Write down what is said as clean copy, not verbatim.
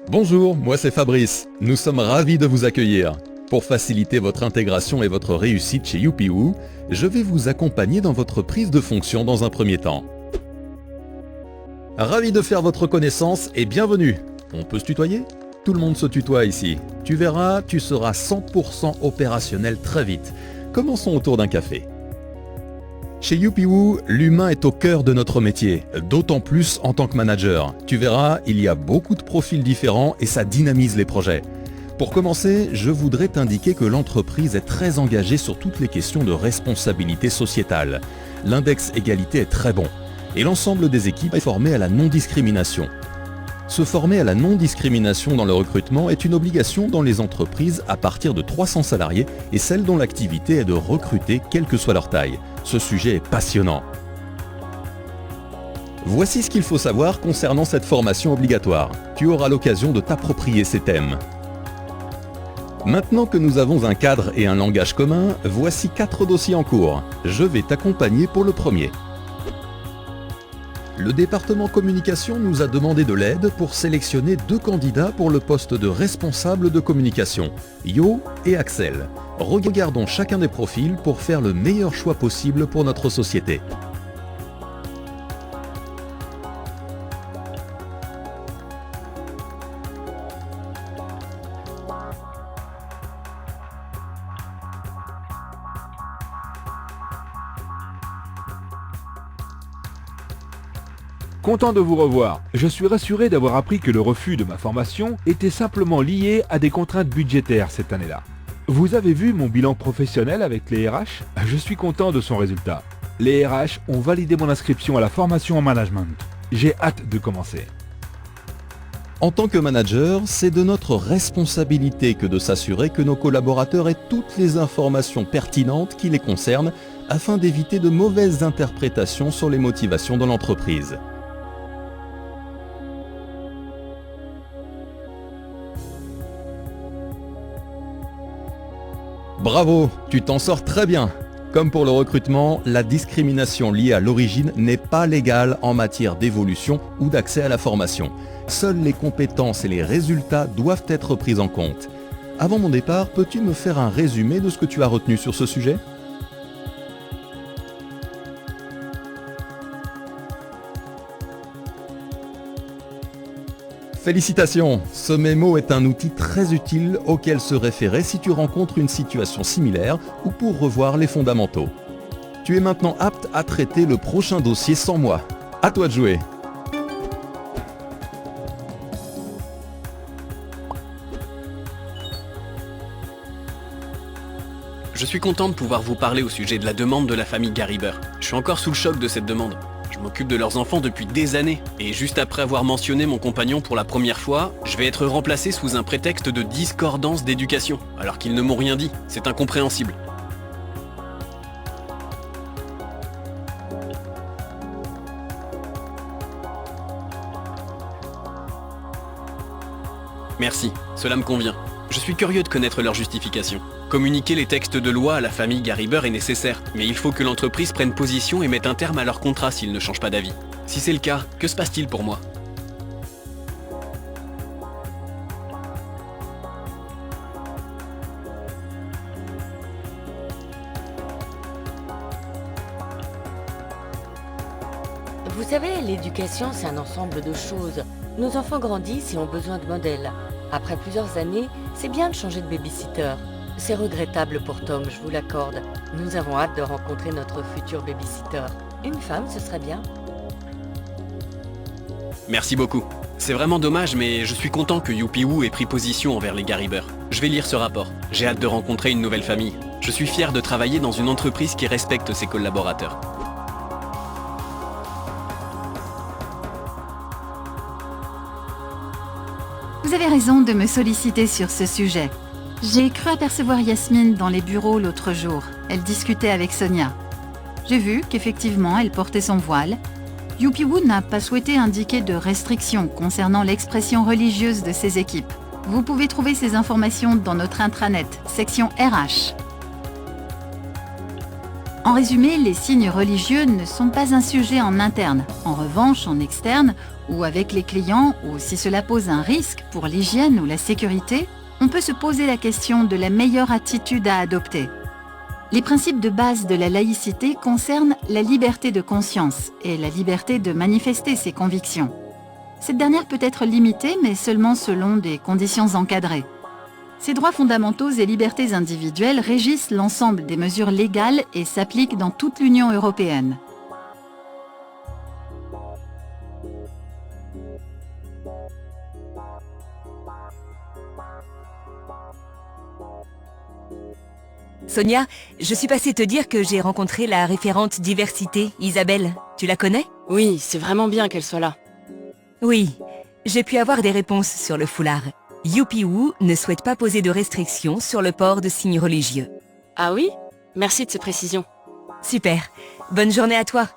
Bonjour, moi c'est Fabrice. Nous sommes ravis de vous accueillir. Pour faciliter votre intégration et votre réussite chez YouPiWoo, je vais vous accompagner dans votre prise de fonction dans un premier temps. Ravi de faire votre connaissance et bienvenue. On peut se tutoyer ? Tout le monde se tutoie ici. Tu verras, tu seras 100% opérationnel très vite. Commençons autour d'un café. Chez YouPiWoo, l'humain est au cœur de notre métier, d'autant plus en tant que manager. Tu verras, il y a beaucoup de profils différents et ça dynamise les projets. Pour commencer, je voudrais t'indiquer que l'entreprise est très engagée sur toutes les questions de responsabilité sociétale. L'index égalité est très bon et l'ensemble des équipes est formé à la non-discrimination. Se former à la non-discrimination dans le recrutement est une obligation dans les entreprises à partir de 300 salariés et celles dont l'activité est de recruter quelle que soit leur taille. Ce sujet est passionnant. Voici ce qu'il faut savoir concernant cette formation obligatoire. Tu auras l'occasion de t'approprier ces thèmes. Maintenant que nous avons un cadre et un langage commun, voici 4 dossiers en cours. Je vais t'accompagner pour le premier. Le département communication nous a demandé de l'aide pour sélectionner 2 candidats pour le poste de responsable de communication, Yo et Axel. Regardons chacun des profils pour faire le meilleur choix possible pour notre société. Content de vous revoir. Je suis rassuré d'avoir appris que le refus de ma formation était simplement lié à des contraintes budgétaires cette année-là. Vous avez vu mon bilan professionnel avec les RH ? Je suis content de son résultat. Les RH ont validé mon inscription à la formation en management. J'ai hâte de commencer. En tant que manager, c'est de notre responsabilité que de s'assurer que nos collaborateurs aient toutes les informations pertinentes qui les concernent afin d'éviter de mauvaises interprétations sur les motivations de l'entreprise. Bravo, tu t'en sors très bien. Comme pour le recrutement, la discrimination liée à l'origine n'est pas légale en matière d'évolution ou d'accès à la formation. Seules les compétences et les résultats doivent être pris en compte. Avant mon départ, peux-tu me faire un résumé de ce que tu as retenu sur ce sujet ? Félicitations! Ce mémo est un outil très utile auquel se référer si tu rencontres une situation similaire ou pour revoir les fondamentaux. Tu es maintenant apte à traiter le prochain dossier sans moi. À toi de jouer! Je suis content de pouvoir vous parler au sujet de la demande de la famille Gariber. Je suis encore sous le choc de cette demande. Je m'occupe de leurs enfants depuis des années, et juste après avoir mentionné mon compagnon pour la première fois, je vais être remplacé sous un prétexte de discordance d'éducation, alors qu'ils ne m'ont rien dit. C'est incompréhensible. Merci, cela me convient. Je suis curieux de connaître leur justification. Communiquer les textes de loi à la famille Gariber est nécessaire, mais il faut que l'entreprise prenne position et mette un terme à leur contrat s'ils ne changent pas d'avis. Si c'est le cas, que se passe-t-il pour moi ? Vous savez, l'éducation, c'est un ensemble de choses. Nos enfants grandissent et ont besoin de modèles. Après plusieurs années, c'est bien de changer de babysitter. C'est regrettable pour Tom, je vous l'accorde. Nous avons hâte de rencontrer notre futur babysitter. Une femme, ce serait bien. Merci beaucoup. C'est vraiment dommage, mais je suis content que YouPiWoo ait pris position envers les Gariber. Je vais lire ce rapport. J'ai hâte de rencontrer une nouvelle famille. Je suis fier de travailler dans une entreprise qui respecte ses collaborateurs. Vous avez raison de me solliciter sur ce sujet. J'ai cru apercevoir Yasmine dans les bureaux l'autre jour. Elle discutait avec Sonia. J'ai vu qu'effectivement, elle portait son voile. YouPiWoo n'a pas souhaité indiquer de restrictions concernant l'expression religieuse de ses équipes. Vous pouvez trouver ces informations dans notre intranet, section RH. En résumé, les signes religieux ne sont pas un sujet en interne. En revanche, en externe, ou avec les clients, ou si cela pose un risque pour l'hygiène ou la sécurité, on peut se poser la question de la meilleure attitude à adopter. Les principes de base de la laïcité concernent la liberté de conscience et la liberté de manifester ses convictions. Cette dernière peut être limitée, mais seulement selon des conditions encadrées. Ces droits fondamentaux et libertés individuelles régissent l'ensemble des mesures légales et s'appliquent dans toute l'Union européenne. Sonia, je suis passée te dire que j'ai rencontré la référente diversité, Isabelle. Tu la connais? Oui, c'est vraiment bien qu'elle soit là. Oui, j'ai pu avoir des réponses sur le foulard. Youpiwoo ne souhaite pas poser de restrictions sur le port de signes religieux. Ah oui? Merci de ces précisions. Super, bonne journée à toi.